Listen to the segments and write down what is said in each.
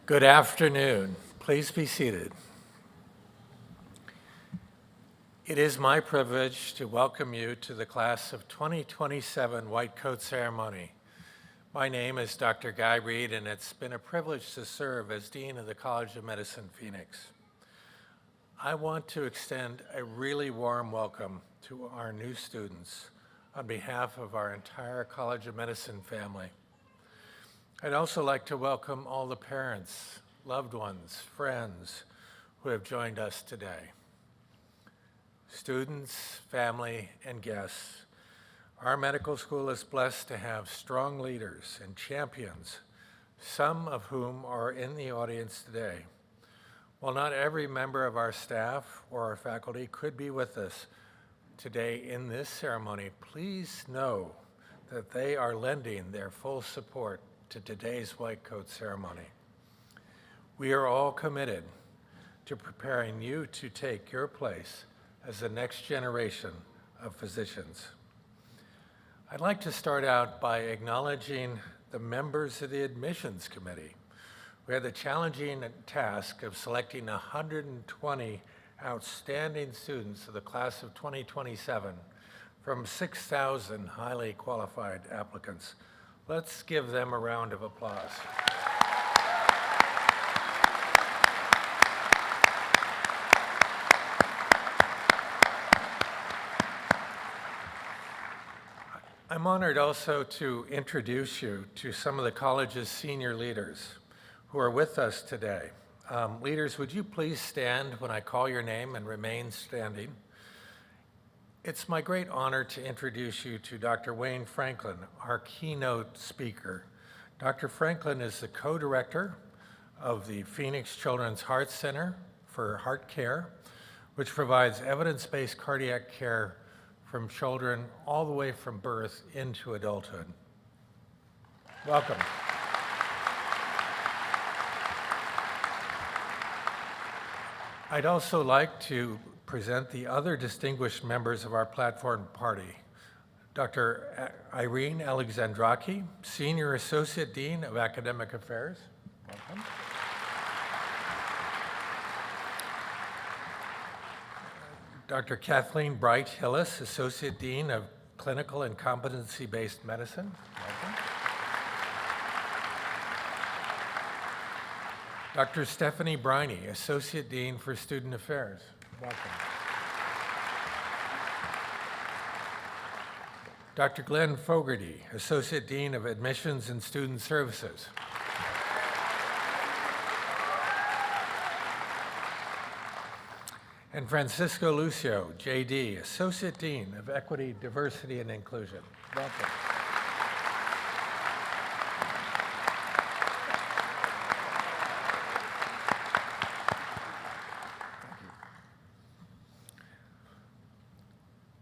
Good afternoon. Please be seated. It is my privilege to welcome you to the class of 2027 White Coat Ceremony. My name is Dr. Guy Reed, and it's been a privilege to serve as Dean of the College of Medicine, Phoenix. I want to extend a really warm welcome to our new students on behalf of our entire College of Medicine family. I'd also like to welcome all the parents, loved ones, friends who have joined us today. Students, family, and guests, our medical school is blessed to have strong leaders and champions, some of whom are in the audience today. While not every member of our staff or our faculty could be with us today in this ceremony, please know that they are lending their full support to today's White Coat Ceremony. We are all committed to preparing you to take your place as the next generation of physicians. I'd like to start out by acknowledging the members of the admissions committee. We had the challenging task of selecting 120 outstanding students of the class of 2027 from 6,000 highly qualified applicants. Let's give them a round of applause. I'm honored also to introduce you to some of the college's senior leaders who are with us today. Leaders, would you please stand when I call your name and remain standing? It's my great honor to introduce you to Dr. Wayne Franklin, our keynote speaker. Dr. Franklin is the co-director of the Phoenix Children's Heart Center for Heart Care, which provides evidence-based cardiac care from children all the way from birth into adulthood. Welcome. I'd also like to present the other distinguished members of our platform party. Dr. Irene Alexandraki, Senior Associate Dean of Academic Affairs. Welcome. Dr. Kathleen Bright Hillis, Associate Dean of Clinical and Competency-Based Medicine. Welcome. Dr. Stephanie Briney, Associate Dean for Student Affairs. Welcome. Dr. Glenn Fogarty, Associate Dean of Admissions and Student Services. And Francisco Lucio, JD, Associate Dean of Equity, Diversity, and Inclusion. Welcome.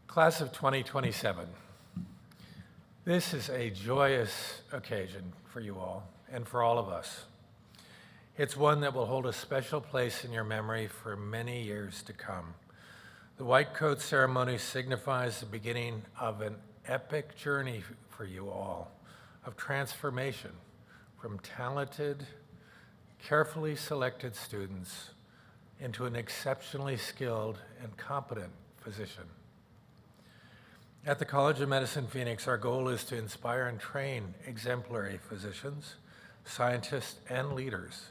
Class of 2027. This is a joyous occasion for you all and for all of us. It's one that will hold a special place in your memory for many years to come. The White Coat Ceremony signifies the beginning of an epic journey for you all, of transformation from talented, carefully selected students into an exceptionally skilled and competent physician. At the College of Medicine, Phoenix, our goal is to inspire and train exemplary physicians, scientists, and leaders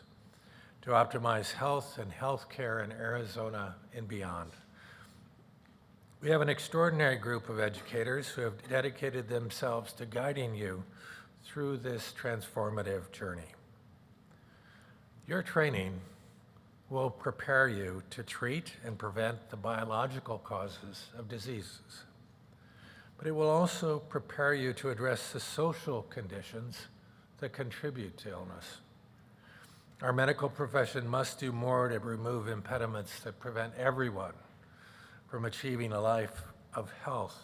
to optimize health and healthcare in Arizona and beyond. We have an extraordinary group of educators who have dedicated themselves to guiding you through this transformative journey. Your training will prepare you to treat and prevent the biological causes of diseases, but it will also prepare you to address the social conditions that contribute to illness. Our medical profession must do more to remove impediments that prevent everyone from achieving a life of health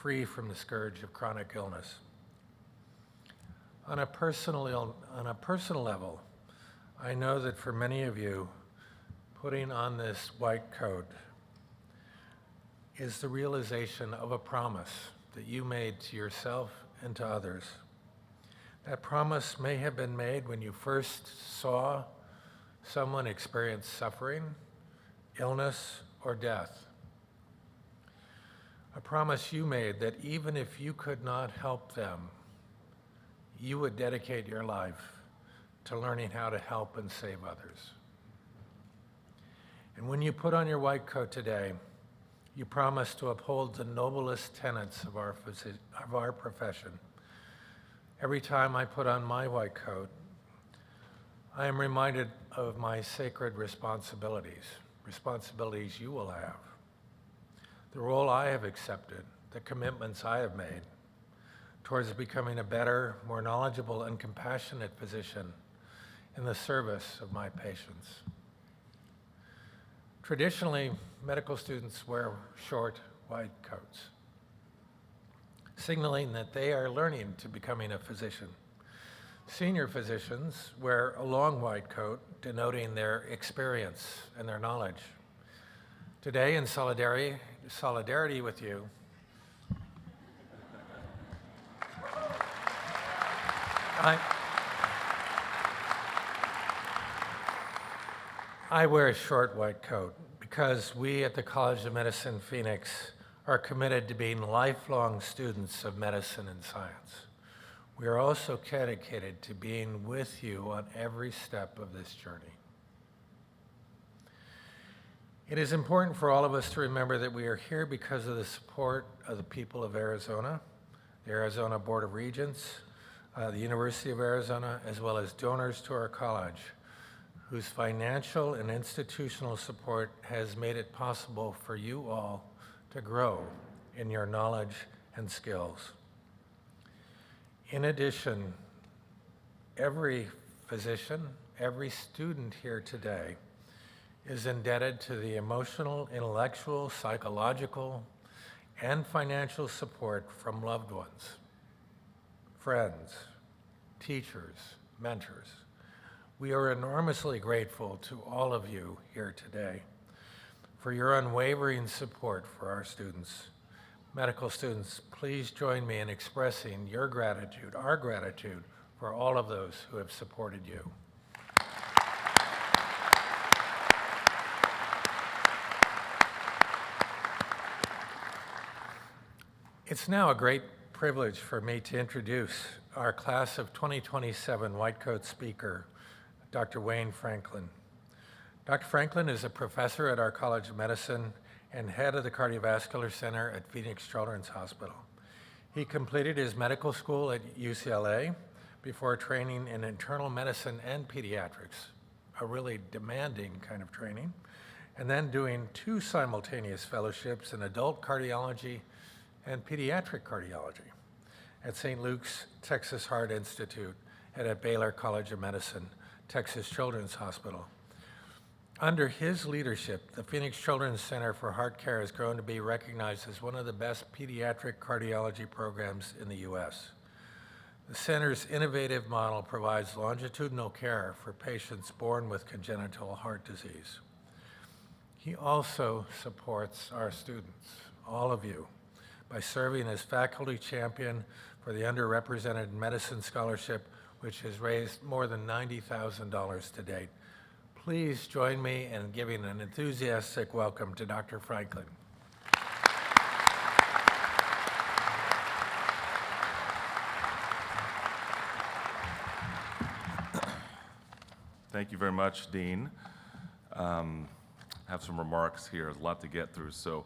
free from the scourge of chronic illness. On a personal level, I know that for many of you, putting on this white coat is the realization of a promise that you made to yourself and to others. That promise may have been made when you first saw someone experience suffering, illness, or death. A promise you made that even if you could not help them, you would dedicate your life to learning how to help and save others. And when you put on your white coat today, you promise to uphold the noblest tenets of our profession. Every time I put on my white coat, I am reminded of my sacred responsibilities you will have, the role I have accepted, the commitments I have made towards becoming a better, more knowledgeable and compassionate physician in the service of my patients. Traditionally, medical students wear short, white coats, signaling that they are learning to becoming a physician. Senior physicians wear a long white coat, denoting their experience and their knowledge. Today, in solidarity with you, I wear a short white coat because we at the College of Medicine Phoenix are committed to being lifelong students of medicine and science. We are also dedicated to being with you on every step of this journey. It is important for all of us to remember that we are here because of the support of the people of Arizona, the Arizona Board of Regents, the University of Arizona, as well as donors to our college, whose financial and institutional support has made it possible for you all to grow in your knowledge and skills. In addition, every physician, every student here today is indebted to the emotional, intellectual, psychological, and financial support from loved ones, friends, teachers, mentors. We are enormously grateful to all of you here today for your unwavering support for our students. Medical students, please join me in expressing your gratitude, our gratitude, for all of those who have supported you. It's now a great privilege for me to introduce our class of 2027 White Coat speaker, Dr. Wayne Franklin. Dr. Franklin is a professor at our College of Medicine and head of the Cardiovascular Center at Phoenix Children's Hospital. He completed his medical school at UCLA before training in internal medicine and pediatrics, a really demanding kind of training, and then doing 2 simultaneous fellowships in adult cardiology and pediatric cardiology at St. Luke's Texas Heart Institute and at Baylor College of Medicine, Texas Children's Hospital. Under his leadership, the Phoenix Children's Center for Heart Care has grown to be recognized as one of the best pediatric cardiology programs in the U.S. The center's innovative model provides longitudinal care for patients born with congenital heart disease. He also supports our students, all of you, by serving as faculty champion for the Underrepresented Medicine Scholarship, which has raised more than $90,000 to date. Please join me in giving an enthusiastic welcome to Dr. Franklin. Thank you very much, Dean. I have some remarks here. There's a lot to get through. So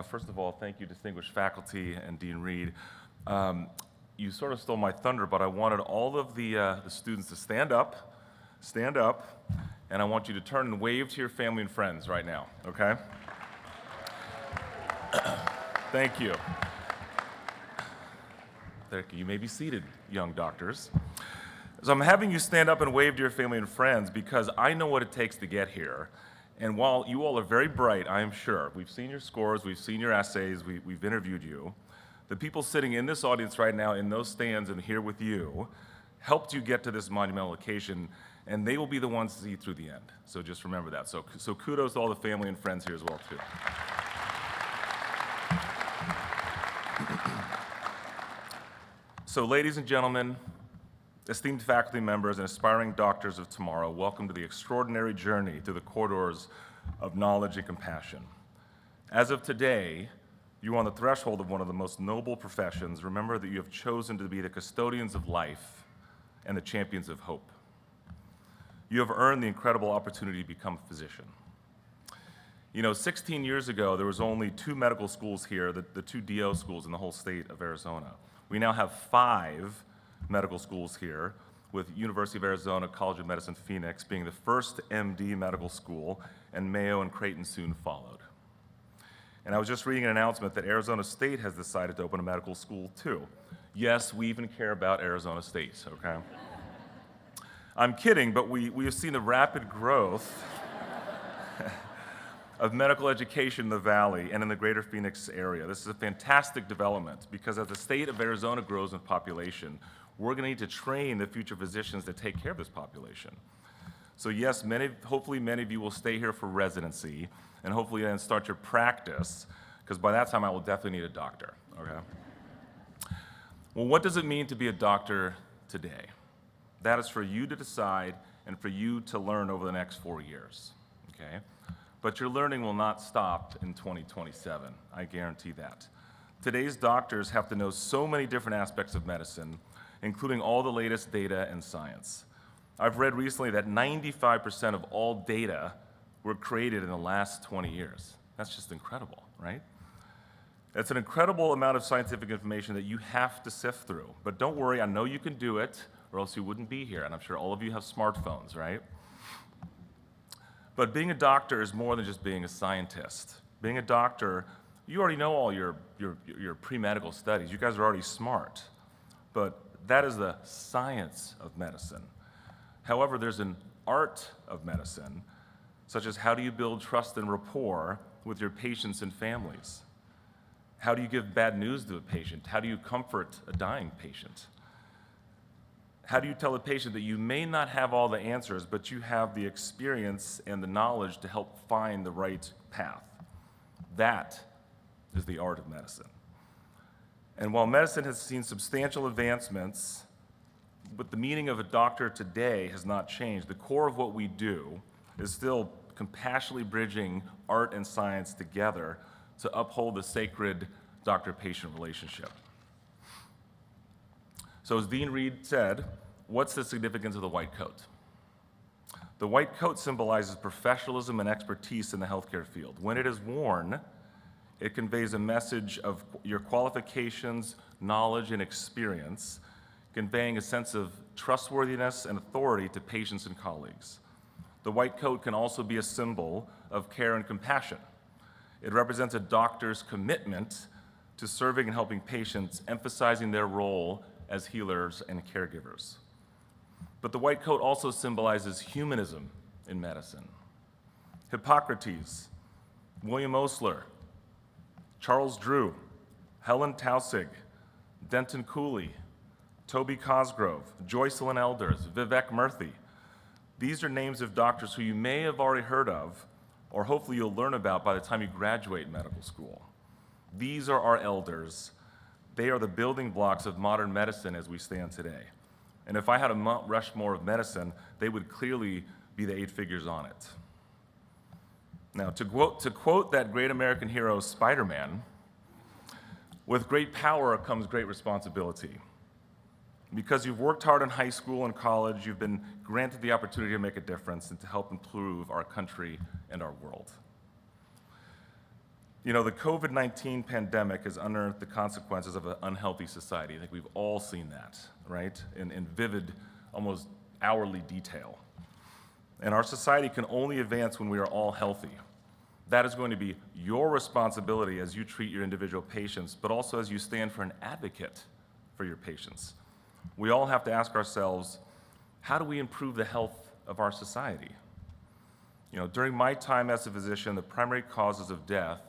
first of all, thank you, distinguished faculty and Dean Reed. You sort of stole my thunder, but I wanted all of the students to stand up, and I want you to turn and wave to your family and friends right now, okay? Thank you. Thank you. You may be seated, young doctors. So I'm having you stand up and wave to your family and friends because I know what it takes to get here. And while you all are very bright, I am sure, we've seen your scores, we've seen your essays, we've interviewed you, the people sitting in this audience right now in those stands and here with you helped you get to this monumental occasion, and they will be the ones to see you through the end. So just remember that. So kudos to all the family and friends here as well, too. So ladies and gentlemen, Esteemed faculty members and aspiring doctors of tomorrow, welcome to the extraordinary journey through the corridors of knowledge and compassion. As of today, you are on the threshold of one of the most noble professions. Remember that you have chosen to be the custodians of life and the champions of hope. You have earned the incredible opportunity to become a physician. 16 years ago, there was only 2 medical schools here, the 2 DO schools in the whole state of Arizona. We now have 5 medical schools here, with University of Arizona College of Medicine Phoenix being the first MD medical school, and Mayo and Creighton soon followed. And I was just reading an announcement that Arizona State has decided to open a medical school too. Yes, we even care about Arizona State, okay? I'm kidding, but we have seen the rapid growth of medical education in the Valley and in the greater Phoenix area. This is a fantastic development because as the state of Arizona grows in population, we're going to need to train the future physicians to take care of this population. So yes, hopefully many of you will stay here for residency and hopefully then start your practice, because by that time I will definitely need a doctor, okay? Well, what does it mean to be a doctor today? That is for you to decide and for you to learn over the next 4 years, okay? But your learning will not stop in 2027, I guarantee that. Today's doctors have to know so many different aspects of medicine, including all the latest data and science. I've read recently that 95% of all data were created in the last 20 years. That's just incredible, right? That's an incredible amount of scientific information that you have to sift through. But don't worry, I know you can do it, or else you wouldn't be here, and I'm sure all of you have smartphones, right? But being a doctor is more than just being a scientist. Being a doctor, you already know all your pre-medical studies. You guys are already smart. But that is the science of medicine. However, there's an art of medicine, such as how do you build trust and rapport with your patients and families? How do you give bad news to a patient? How do you comfort a dying patient? How do you tell a patient that you may not have all the answers, but you have the experience and the knowledge to help find the right path? That is the art of medicine. And while medicine has seen substantial advancements, but the meaning of a doctor today has not changed. The core of what we do is still compassionately bridging art and science together to uphold the sacred doctor-patient relationship. So as Dean Reed said, what's the significance of the white coat? The white coat symbolizes professionalism and expertise in the healthcare field. When it is worn, it conveys a message of your qualifications, knowledge, and experience, conveying a sense of trustworthiness and authority to patients and colleagues. The white coat can also be a symbol of care and compassion. It represents a doctor's commitment to serving and helping patients, emphasizing their role as healers and caregivers. But the white coat also symbolizes humanism in medicine. Hippocrates, William Osler, Charles Drew, Helen Taussig, Denton Cooley, Toby Cosgrove, Joycelyn Elders, Vivek Murthy. These are names of doctors who you may have already heard of, or hopefully you'll learn about by the time you graduate medical school. These are our elders. They are the building blocks of modern medicine as we stand today. And if I had a Mount Rushmore of medicine, they would clearly be the 8 figures on it. Now, to quote that great American hero, Spider-Man, with great power comes great responsibility. Because you've worked hard in high school and college, you've been granted the opportunity to make a difference and to help improve our country and our world. You know, the COVID-19 pandemic has unearthed the consequences of an unhealthy society. I think we've all seen that, right? In vivid, almost hourly detail. And our society can only advance when we are all healthy. That is going to be your responsibility as you treat your individual patients, but also as you stand for an advocate for your patients. We all have to ask ourselves, how do we improve the health of our society? You know, during my time as a physician, the primary causes of death,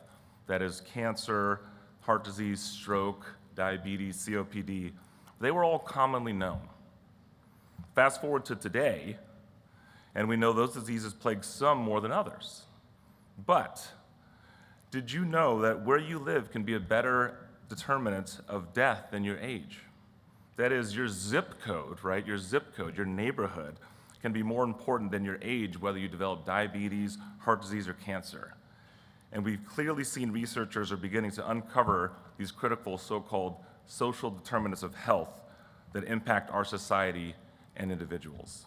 that is cancer, heart disease, stroke, diabetes, COPD, they were all commonly known. Fast forward to today, and we know those diseases plague some more than others. But did you know that where you live can be a better determinant of death than your age? That is, your zip code, right? Your zip code, your neighborhood, can be more important than your age, whether you develop diabetes, heart disease, or cancer. And we've clearly seen researchers are beginning to uncover these critical so-called social determinants of health that impact our society and individuals.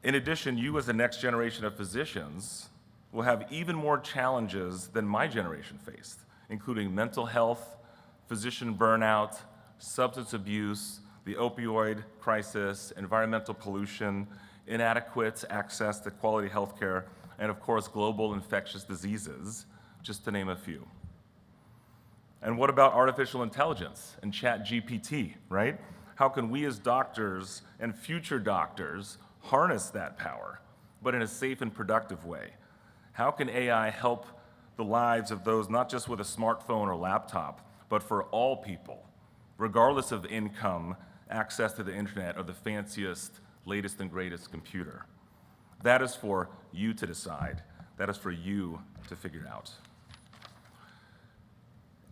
In addition, you as the next generation of physicians will have even more challenges than my generation faced, including mental health, physician burnout, substance abuse, the opioid crisis, environmental pollution, inadequate access to quality health care, and of course, global infectious diseases, just to name a few. And what about artificial intelligence and ChatGPT, right? How can we as doctors and future doctors harness that power, but in a safe and productive way? How can AI help the lives of those not just with a smartphone or laptop, but for all people, regardless of income, access to the internet, or the fanciest, latest and greatest computer? That is for you to decide. That is for you to figure out.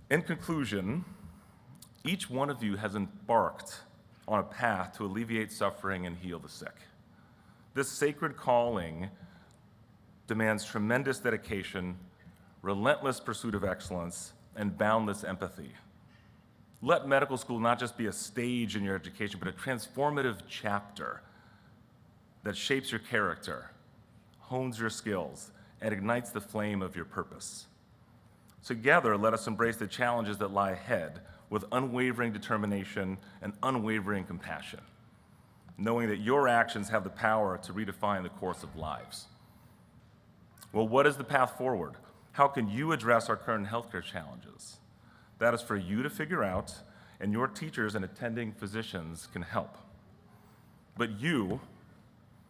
In conclusion, each one of you has embarked on a path to alleviate suffering and heal the sick. This sacred calling demands tremendous dedication, relentless pursuit of excellence, and boundless empathy. Let medical school not just be a stage in your education, but a transformative chapter that shapes your character, hones your skills, and ignites the flame of your purpose. Together, let us embrace the challenges that lie ahead with unwavering determination and unwavering compassion, knowing that your actions have the power to redefine the course of lives. Well, what is the path forward? How can you address our current healthcare challenges? That is for you to figure out, and your teachers and attending physicians can help. But you,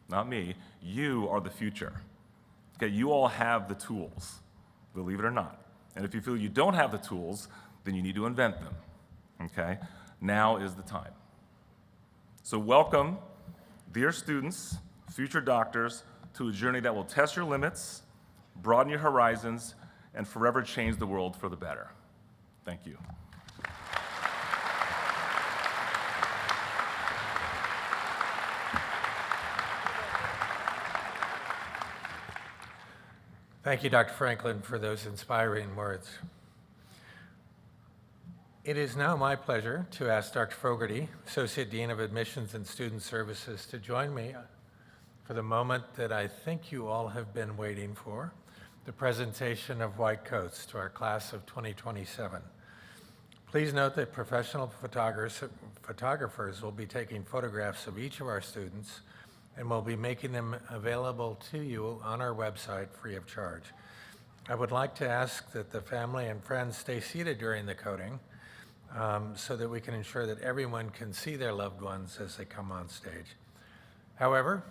not me, you are the future. Okay, you all have the tools, believe it or not. And if you feel you don't have the tools, then you need to invent them, okay? Now is the time. So welcome, dear students, future doctors, to a journey that will test your limits, broaden your horizons, and forever change the world for the better. Thank you. Thank you, Dr. Franklin, for those inspiring words. It is now my pleasure to ask Dr. Fogarty, Associate Dean of Admissions and Student Services, to join me for the moment that I think you all have been waiting for, the presentation of white coats to our class of 2027. Please note that professional photographers will be taking photographs of each of our students and will be making them available to you on our website free of charge. I would like to ask that the family and friends stay seated during the coating so that we can ensure that everyone can see their loved ones as they come on stage. However,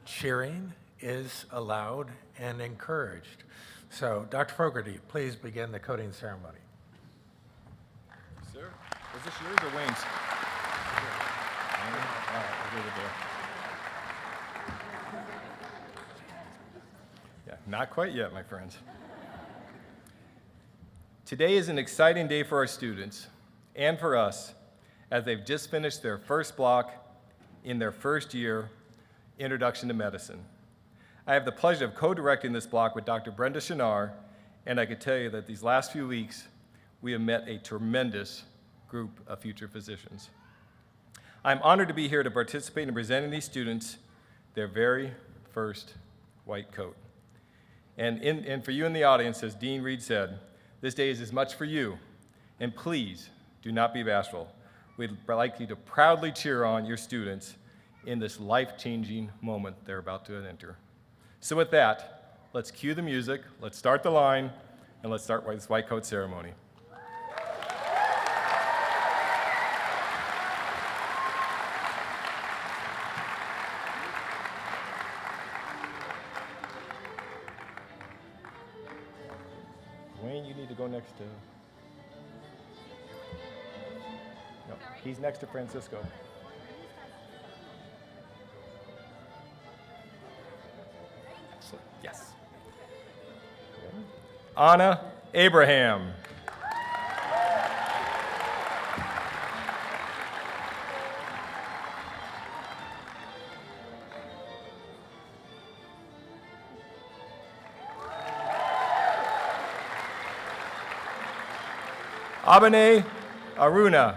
cheering is allowed and encouraged. So, Dr. Fogarty, please begin the coating ceremony. Sir, is this yours or Wayne's? All right, I'll leave it there. Yeah, not quite yet, my friends. Today is an exciting day for our students and for us as they've just finished their first block in their first year, Introduction to Medicine. I have the pleasure of co-directing this block with Dr. Brenda Shinar, and I can tell you that these last few weeks, we have met a tremendous group of future physicians. I'm honored to be here to participate in presenting these students their very first white coat. And for you in the audience, as Dean Reed said, this day is as much for you, and please do not be bashful. We'd like you to proudly cheer on your students in this life-changing moment they're about to enter. So with that, let's cue the music, let's start the line, and let's start this white coat ceremony. Wayne, you need to go next to... No, he's next to Francisco. Excellent. Yes. Anna Abraham. Abane Aruna.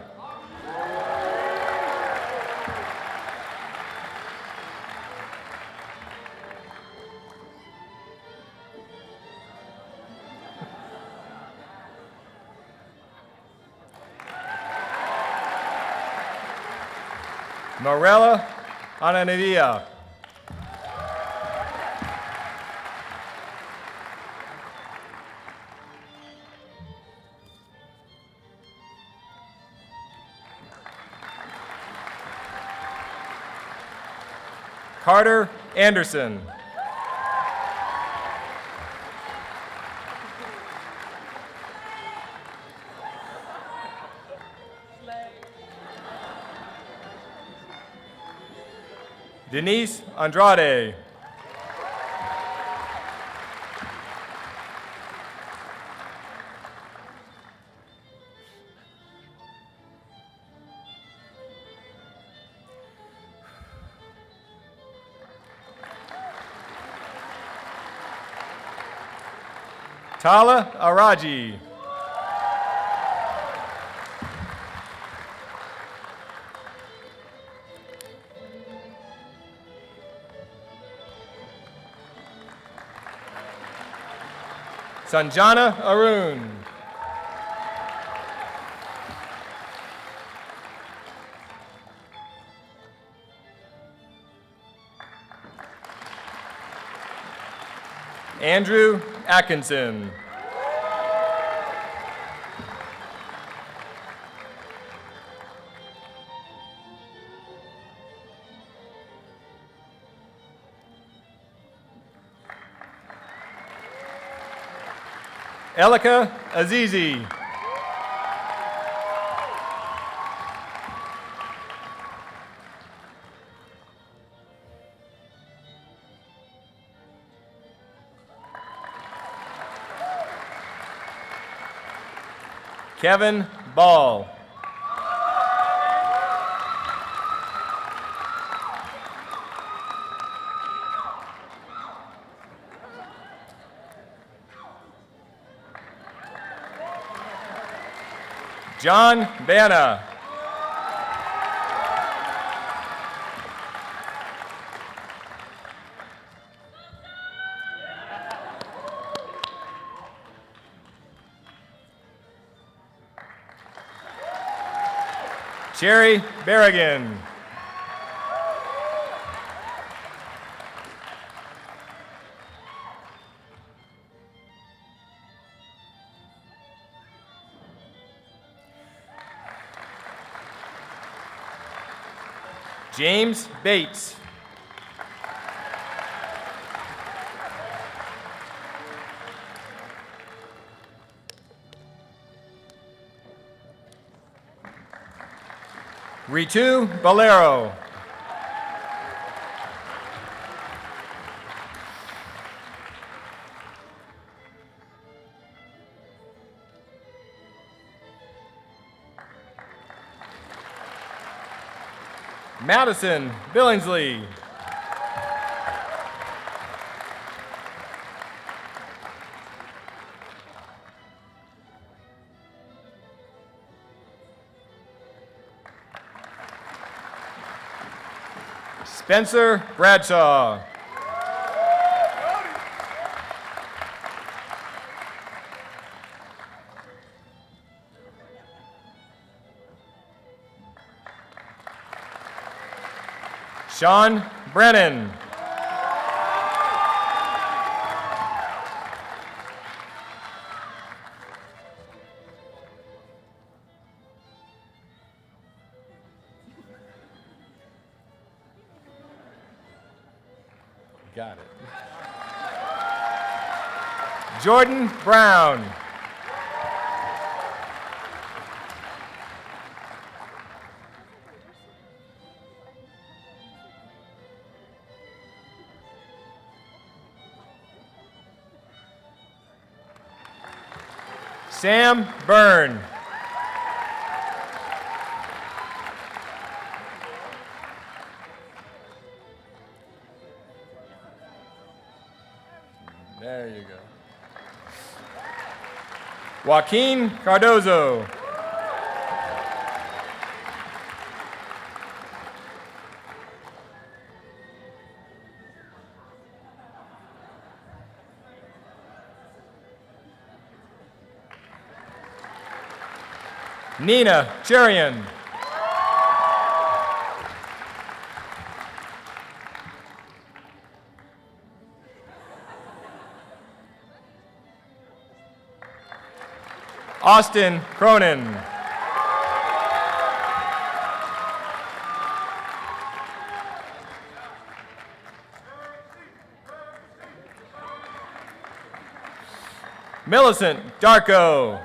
Morella Ananavia. Carter Anderson. Denise Andrade. Tala Araji. Sanjana Arun. Andrew Atkinson. Elika Azizi. Kevin Ball. John Banna. Cherry Berrigan. James Bates. Ritu Valero. Madison Billingsley. Spencer Bradshaw. Sean Brennan. Got it. Jordan Brown. Sam Byrne. There you go. Joaquin Cardozo. Nina Cherian. Austin Cronin. Millicent Darko.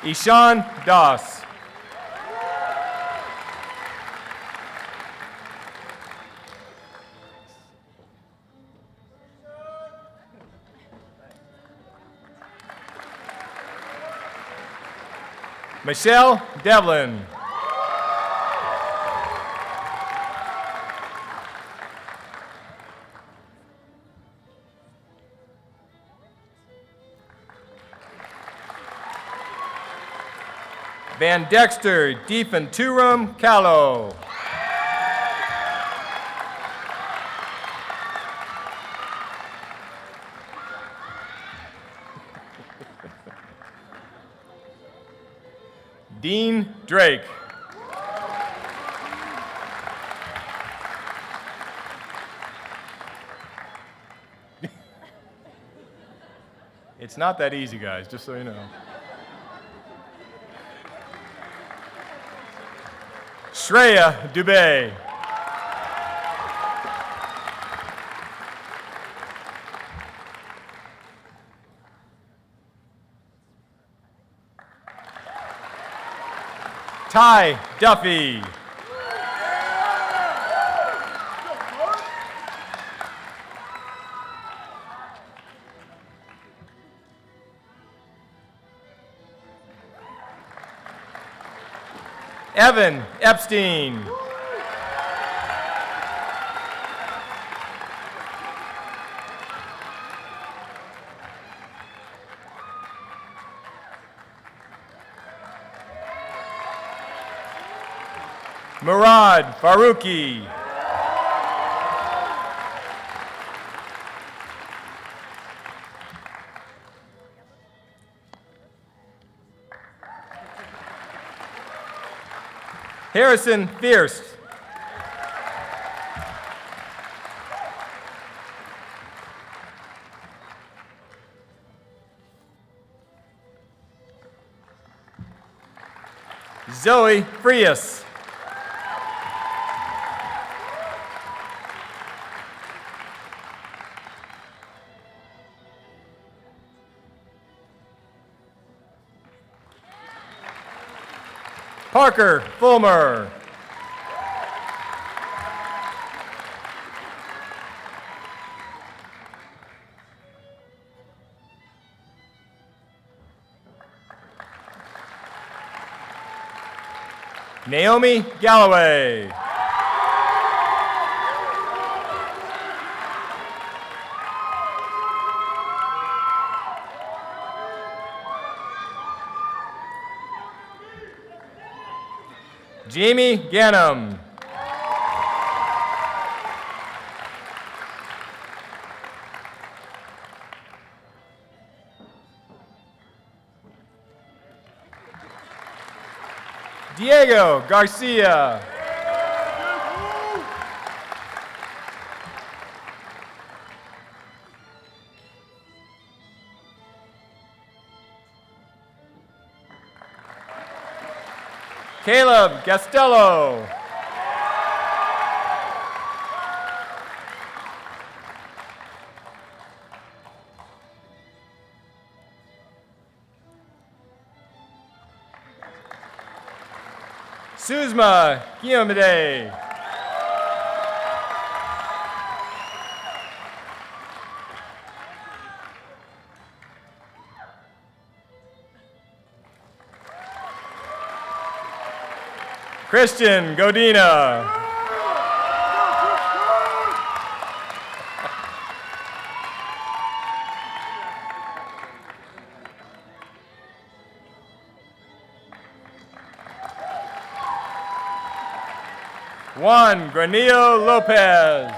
Ishan Das. Michelle Devlin. Van Dexter Deefanturum Callow. Dean Drake. It's not that easy, guys, just so you know. Shreya Dubey. Ty Duffy. Evan Epstein. Murad Faruqi. Harrison Fierce. Zoe Frias. Parker Fulmer. Naomi Galloway. Jamie Gannum. Diego Garcia. Caleb Gastello. Suzma Guillaume. Christian Godina. Juan Granillo Lopez.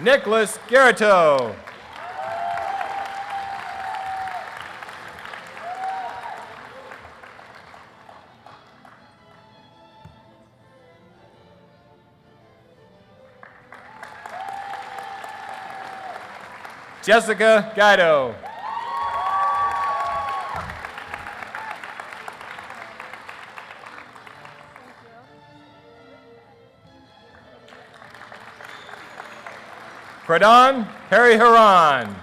Nicholas Garrito. Jessica Guido. Pradhan Hariharan.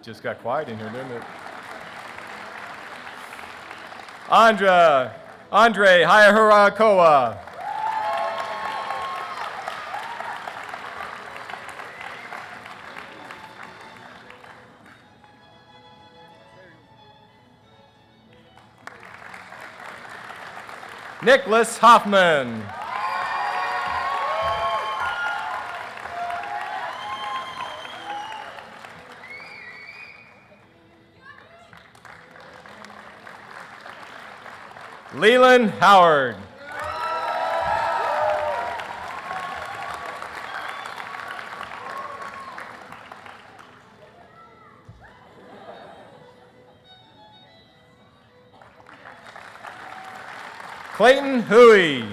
Just got quiet in here, didn't it? Andre Hayahurakoa. Nicholas Hoffman. Leland Howard. Clayton Huey.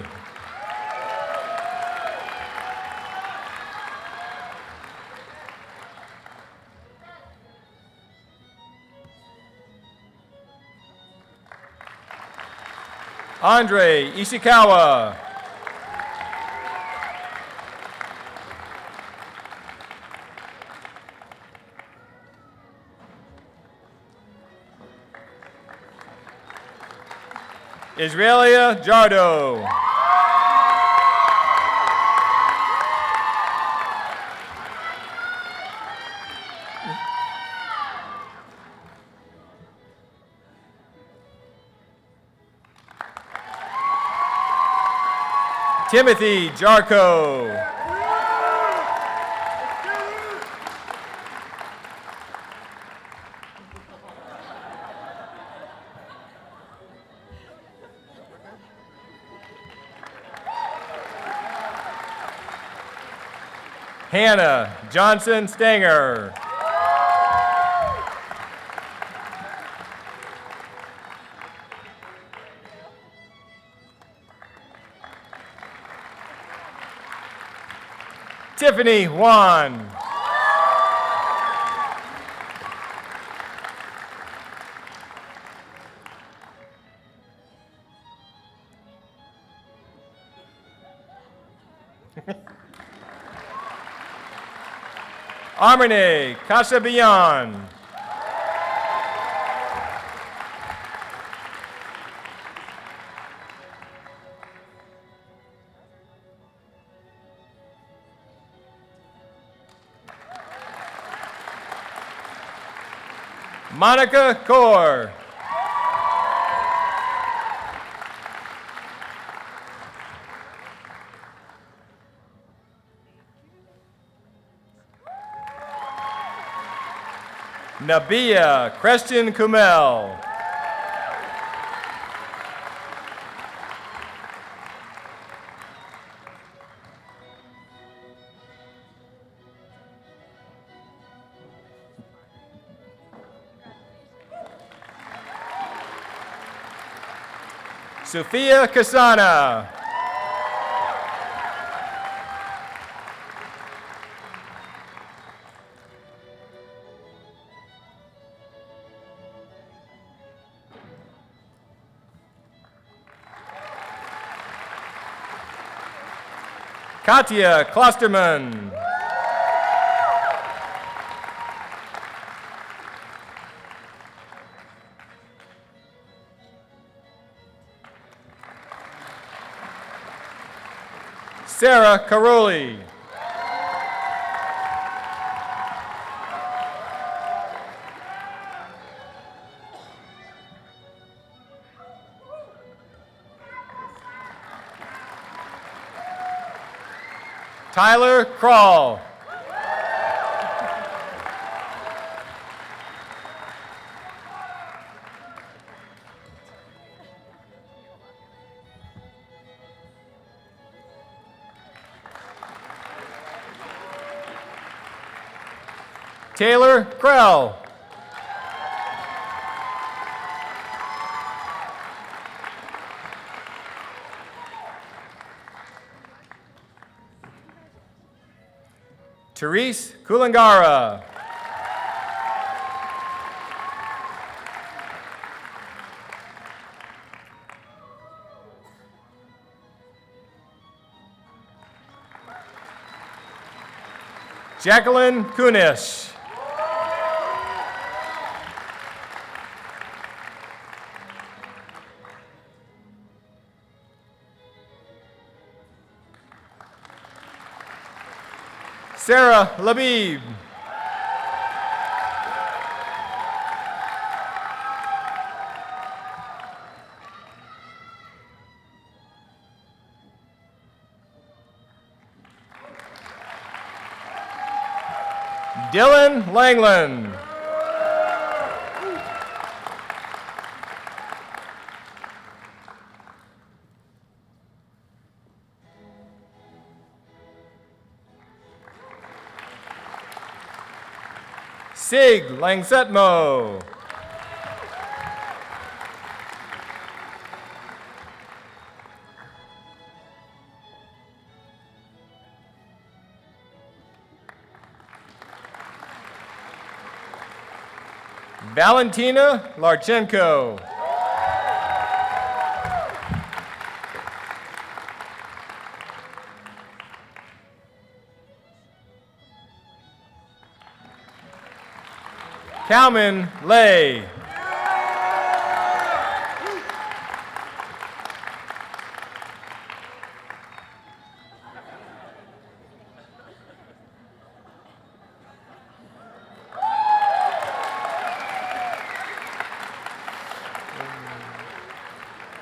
Andre Ishikawa. Israelia Jardo. Timothy Jarko. Hannah Johnson Stanger. Tiffany Wan. Armene Kashabian. Monica Kaur. Nabia Christian Kumel. Sophia Kasana. Katya Klosterman. Sarah Caroli. Tyler Kroll. Taylor Krell. Therese Kulangara. Jacqueline Kunish. Sarah Labib. Dylan Langland. Sig Langsetmo. Valentina Larchenko. Calman Lay.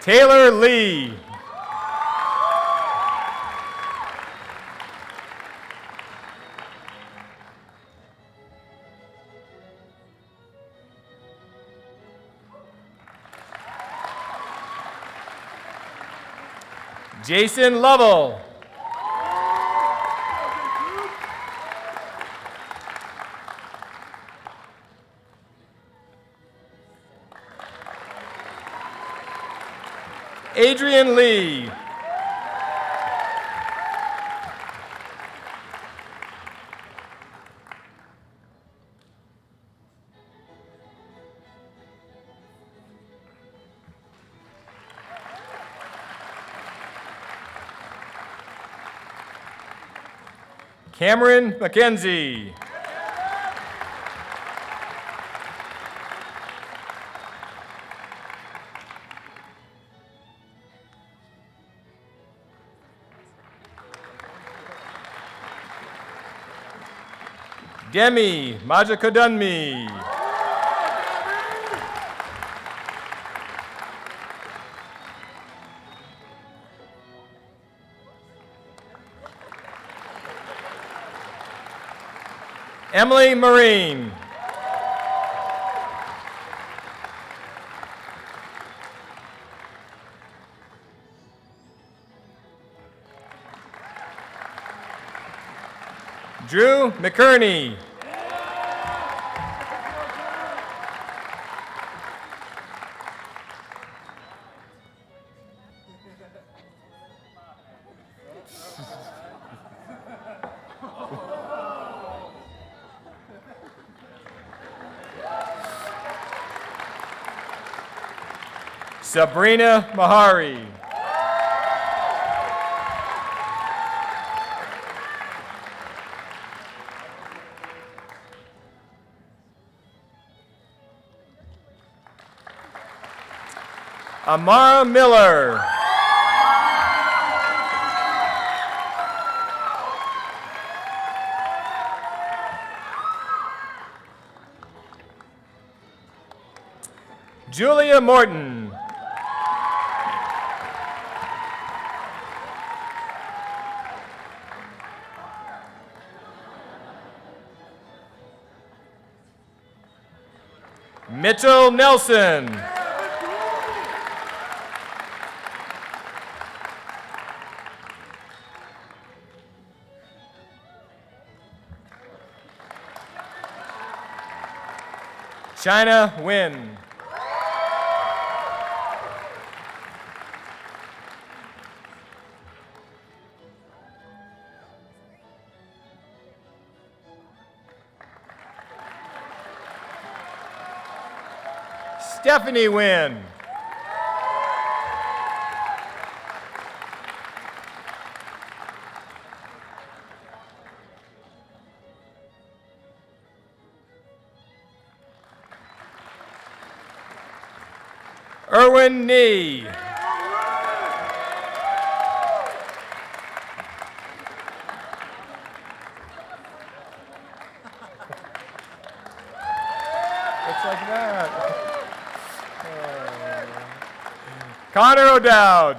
Taylor Lee. Jason Lovell. Adrian Lee. Cameron McKenzie. Demi Majakodunmi. Emily Marine. Drew McKerney. Sabrina Mahari. Amara Miller. Julia Morton. Mitchell Nelson. China Nguyen. Stephanie Nguyen. Erwin Nee. It's like that. Connor O'Dowd.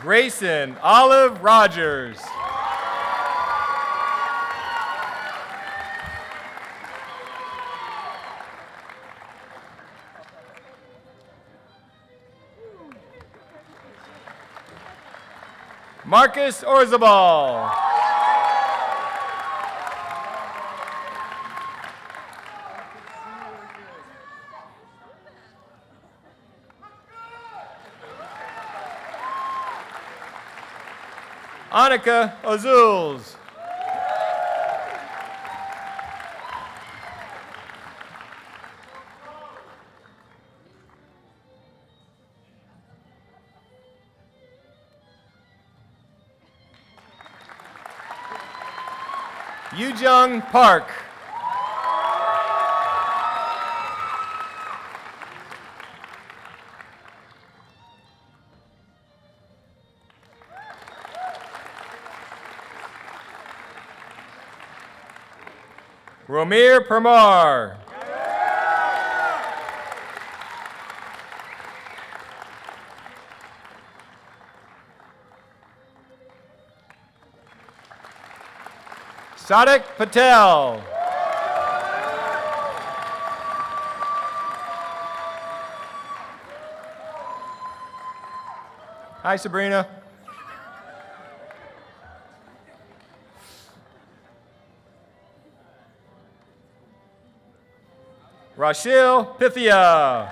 Grayson Olive Rogers. Marcus Orzabal. Annika Azuls. Yujung Park. Romir Permar. Sadik Patel. Hi, Sabrina. Rachel Pythia.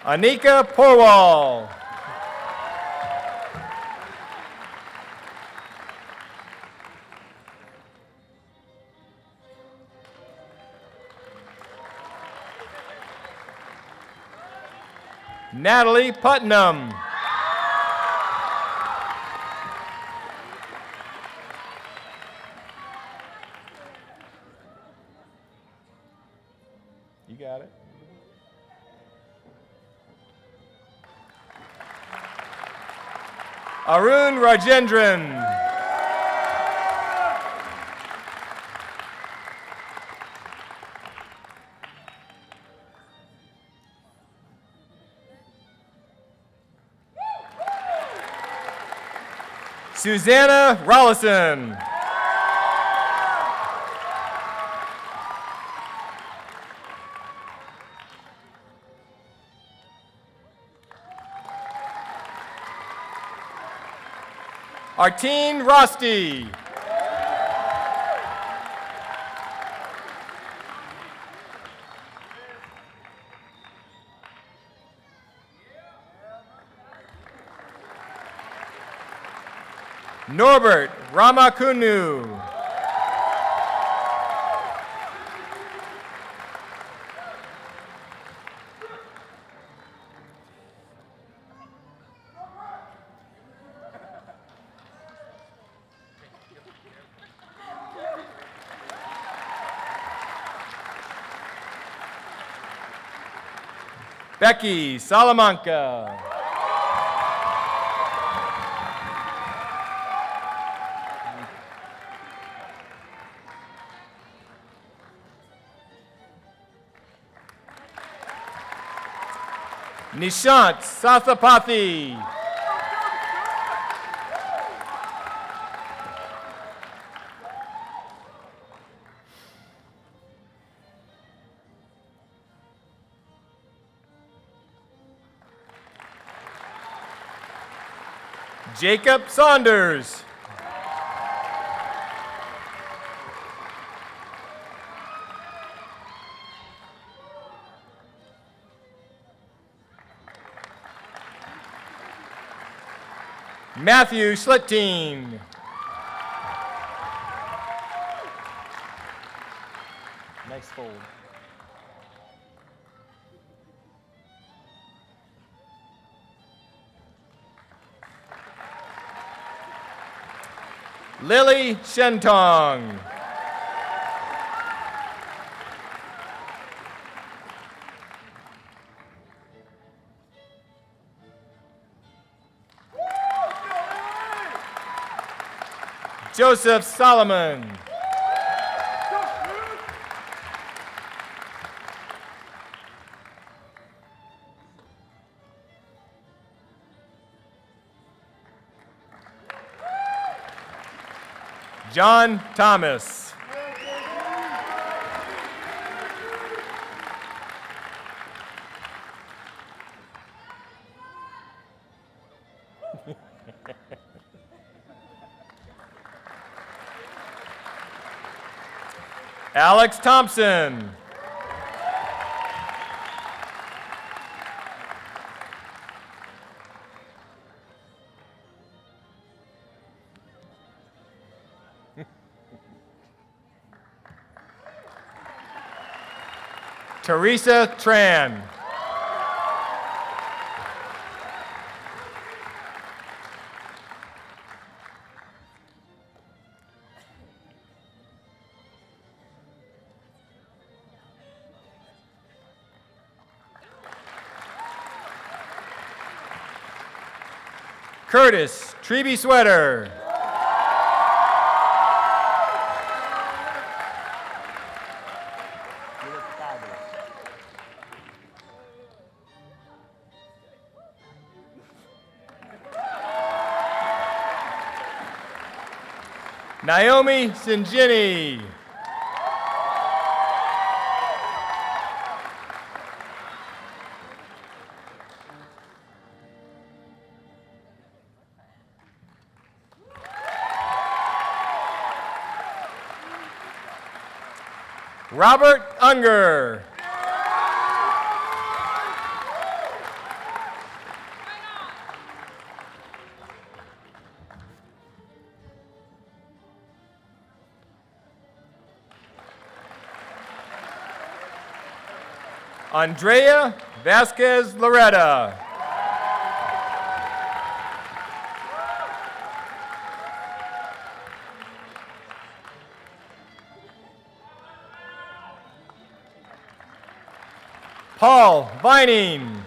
Anika Porwal. Natalie Putnam. You got it. Arun Rajendran. Susanna Rollison. Artine Rosti. Norbert Ramakunu. Becky Salamanca. Nishant Sathapathy. Jacob Saunders. Matthew Schlittine. Nice fold. Lily Shentong. Joseph Solomon. John Thomas. Alex Thompson. Teresa Tran. Curtis Treby Sweater. Naomi Sinjini. Robert Unger. Andrea Vasquez Loretta. Paul Vining.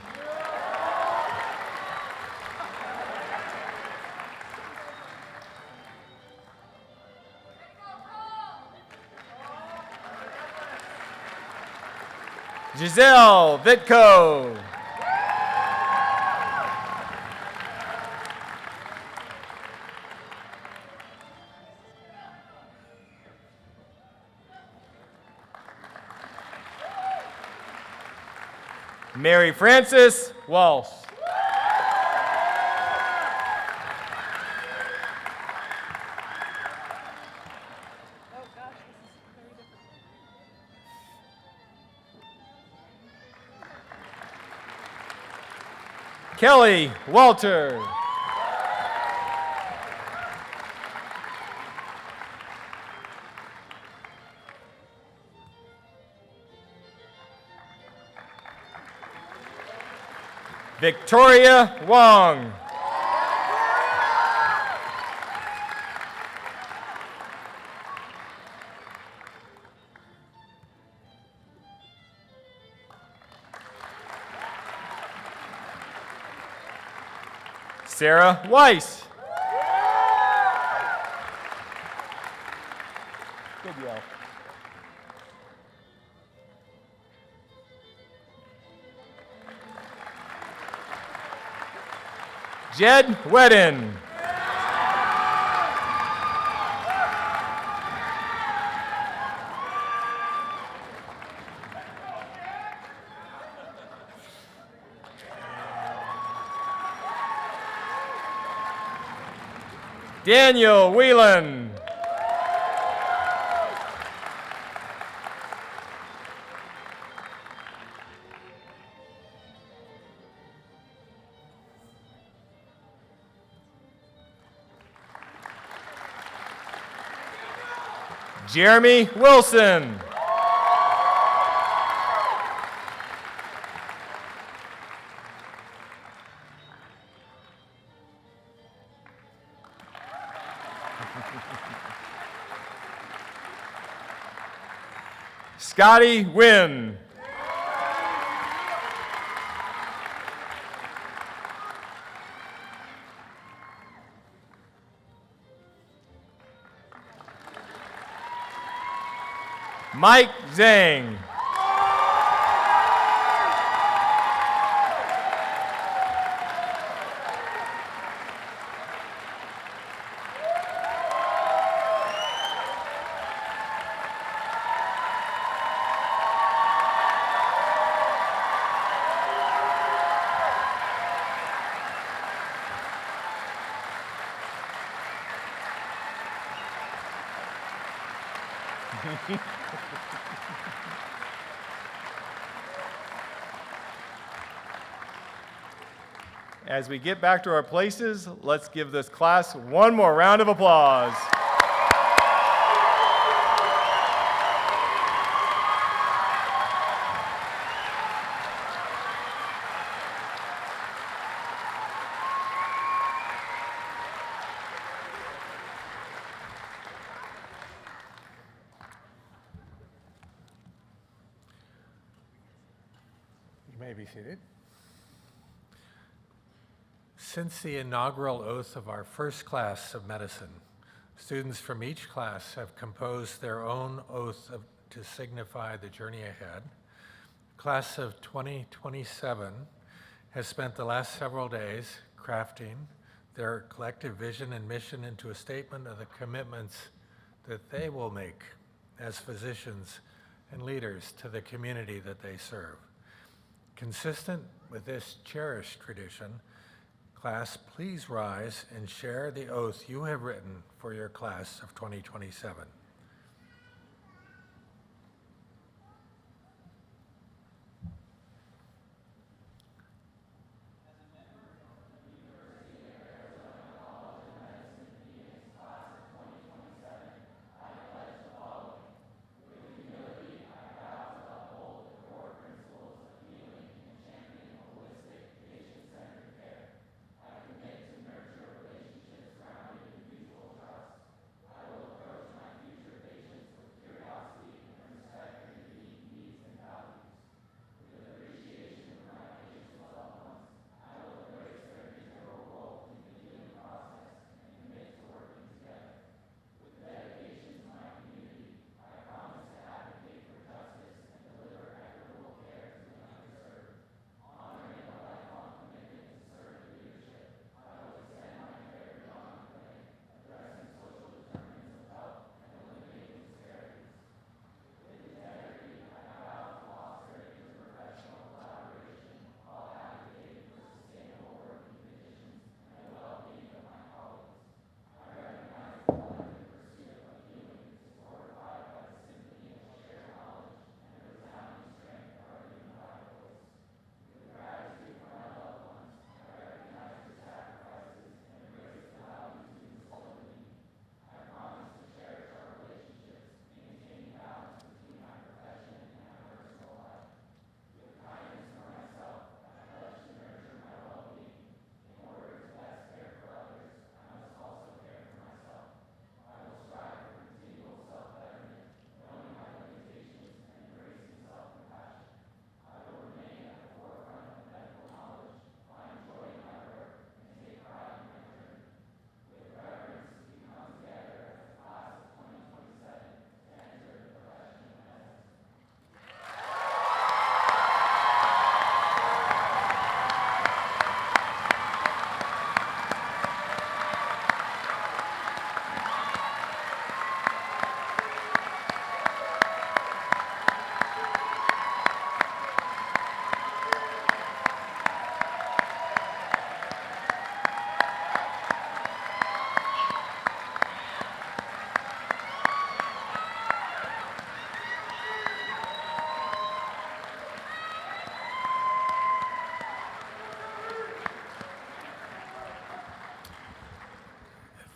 Giselle Vitko. Mary Frances Walsh. Kelly Walter. Victoria Wong. Sarah Weiss. Good yell. Jed Wedden. Daniel Whelan. Jeremy Wilson. Scotty Wynn. Mike Zhang. As we get back to our places, let's give this class one more round of applause. You may be seated. Since the inaugural oath of our first class of medicine, students from each class have composed their own oath to signify the journey ahead. Class of 2027 has spent the last several days crafting their collective vision and mission into a statement of the commitments that they will make as physicians and leaders to the community that they serve. Consistent with this cherished tradition, class, please rise and share the oath you have written for your class of 2027.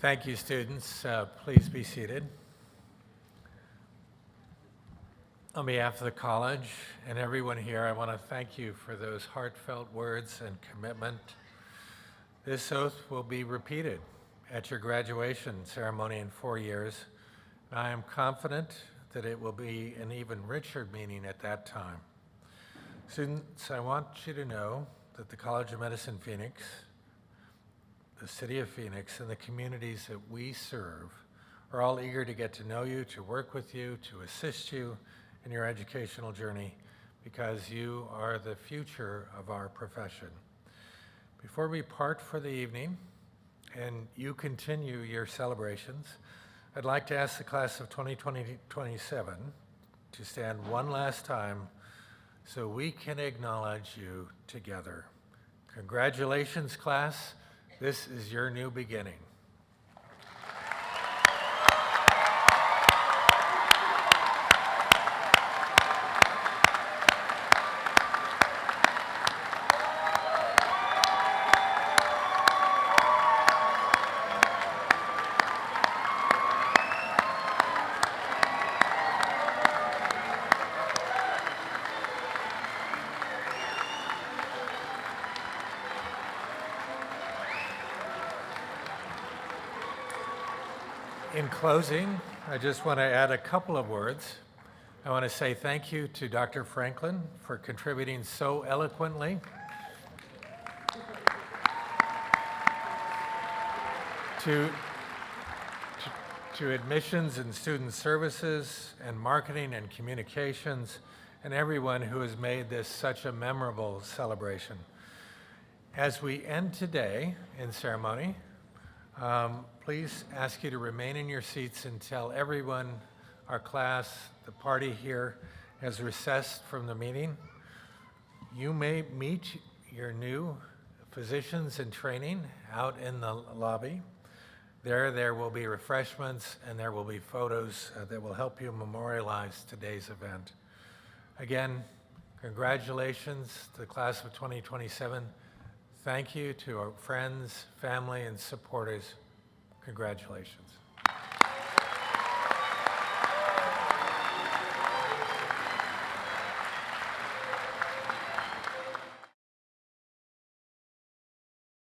Thank you, students. Please be seated. On behalf of the college and everyone here, I want to thank you for those heartfelt words and commitment. This oath will be repeated at your graduation ceremony in 4 years. I am confident that it will be an even richer meaning at that time. Students, I want you to know that the College of Medicine Phoenix, the city of Phoenix, and the communities that we serve are all eager to get to know you, to work with you, to assist you in your educational journey, because you are the future of our profession. Before we part for the evening and you continue your celebrations, I'd like to ask the class of 2027 to stand one last time so we can acknowledge you together. Congratulations, class. This is your new beginning. In closing, I just want to add a couple of words. I want to say thank you to Dr. Franklin for contributing so eloquently to admissions and student services and marketing and communications and everyone who has made this such a memorable celebration. As we end today in ceremony, please ask you to remain in your seats until everyone, our class, the party here has recessed from the meeting. You may meet your new physicians in training out in the lobby. There will be refreshments and there will be photos that will help you memorialize today's event. Again, congratulations to the class of 2027. Thank you to our friends, family, and supporters. Congratulations.